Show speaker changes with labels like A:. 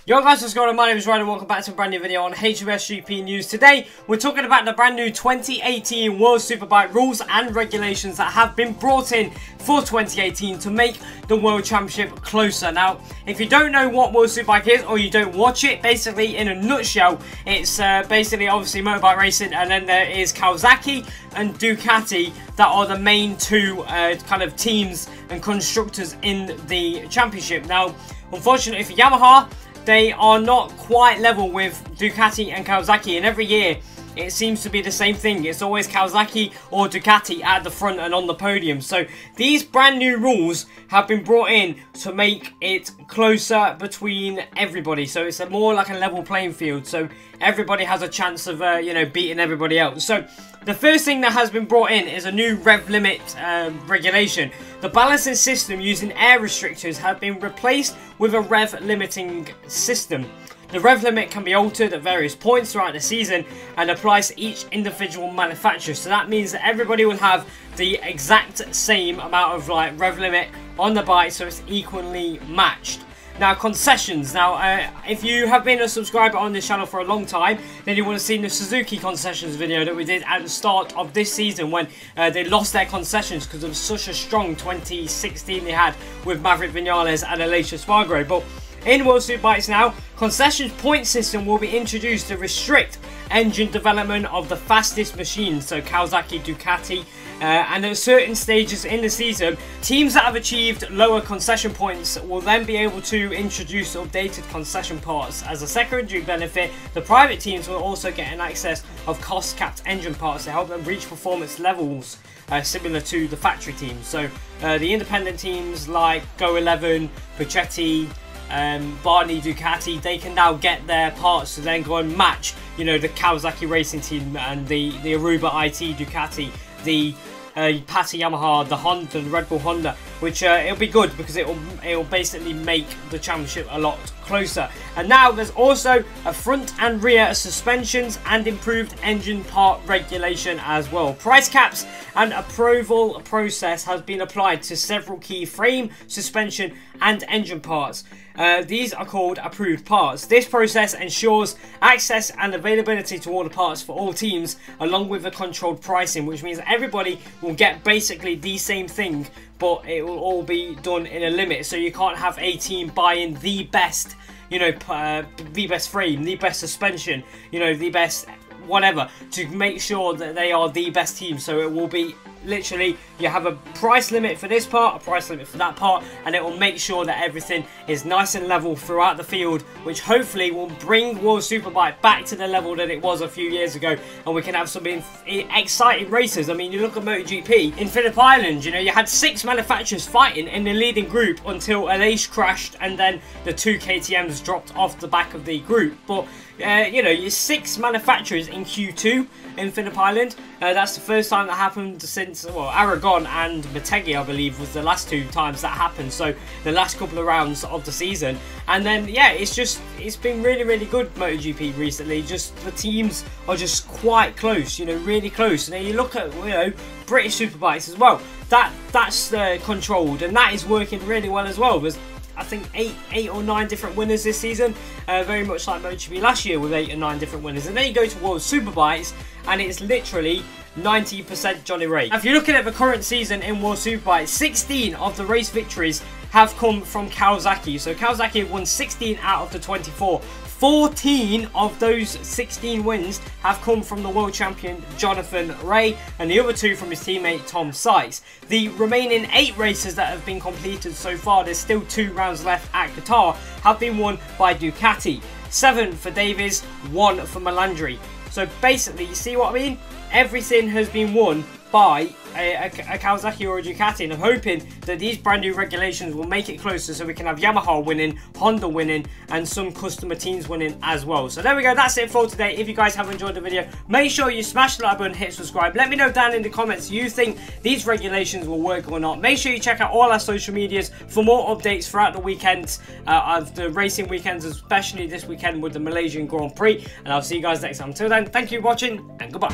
A: Yo guys, what's going on? My name is Ryan and welcome back to a brand new video on HMSGP News. Today, we're talking about the brand new 2018 World Superbike rules and regulations that have been brought in for 2018 to make the World Championship closer. Now, if you don't know what World Superbike is or you don't watch it, basically in a nutshell, it's basically obviously motorbike racing, and then there is Kawasaki and Ducati that are the main two kind of teams and constructors in the championship. Now, unfortunately for Yamaha, they are not quite level with Ducati and Kawasaki, and every year it seems to be the same thing. It's always Kawasaki or Ducati at the front and on the podium. So these brand new rules have been brought in to make it closer between everybody. So it's more like a level playing field. So everybody has a chance of, beating everybody else. So the first thing that has been brought in is a new rev limit regulation. The balancing system using air restrictors have been replaced with a rev limiting system. The rev limit can be altered at various points throughout the season and applies to each individual manufacturer. So that means that everybody will have the exact same amount of rev limit on the bike, so it's equally matched. Now, concessions. Now, if you have been a subscriber on this channel for a long time, then you would have seen the Suzuki concessions video that we did at the start of this season when they lost their concessions because of such a strong 2016 they had with Maverick Vinales and Alicia Spargo. But in World Superbikes now, concessions point system will be introduced to restrict engine development of the fastest machines, so Kawasaki, Ducati, and at certain stages in the season, teams that have achieved lower concession points will then be able to introduce updated concession parts. As a secondary benefit, the private teams will also get an access of cost-capped engine parts to help them reach performance levels similar to the factory teams. So the independent teams like Go 11, Puchetti, Barney, Ducati, they can now get their parts to then go and match, the Kawasaki racing team and the Aruba IT Ducati, the Pata Yamaha, the Honda, the Red Bull Honda, which it'll be good because it'll basically make the championship a lot closer. And now there's also a front and rear suspensions and improved engine part regulation as well. Price caps and approval process has been applied to several key frame, suspension and engine parts. These are called approved parts. This process ensures access and availability to all the parts for all teams, along with the controlled pricing, which means everybody will get basically the same thing, but it will all be done in a limit. So you can't have a team buying the best, the best frame, the best suspension, the best whatever, to make sure that they are the best team. So it will be literally, you have a price limit for this part, a price limit for that part, and it will make sure that everything is nice and level throughout the field, which hopefully will bring World Superbike back to the level that it was a few years ago, and we can have some exciting races. I mean, you look at MotoGP in Phillip Island, you had 6 manufacturers fighting in the leading group until Aleix crashed, and then the 2 KTMs dropped off the back of the group. But you're 6 manufacturers in Q2 in Phillip Island. That's the first time that happened since, well, Aragon and Motegi, I believe, was the last 2 times that happened. So the last couple of rounds of the season. And then, yeah, it's been really, really good, MotoGP recently. Just the teams are just quite close, really close. And then you look at, British Superbikes as well. That's controlled, and that is working really well as well. There's, I think, 8 or 9 different winners this season, very much like MotoGP last year with 8 or 9 different winners. And then you go to World Superbikes and it's literally 90% Johnny Ray. If you're looking at the current season in World Superbikes, 16 of the race victories have come from Kawasaki. So Kawasaki have won 16 out of the 24. 14 of those 16 wins have come from the world champion Jonathan Rea, and the other 2 from his teammate Tom Sykes. The remaining 8 races that have been completed so far, there's still 2 rounds left at Qatar, have been won by Ducati. 7 for Davies, 1 for Melandri. So basically, you see what I mean? Everything has been won by a Kawasaki or a Ducati, and I'm hoping that these brand new regulations will make it closer so we can have Yamaha winning, Honda winning, and some customer teams winning as well. So there we go, that's it for today. If you guys have enjoyed the video, make sure you smash the like button, hit subscribe. Let me know down in the comments, do you think these regulations will work or not? Make sure you check out all our social medias for more updates throughout the weekends, of the racing weekends, especially this weekend with the Malaysian Grand Prix. And I'll see you guys next time. Until then, thank you for watching, and goodbye.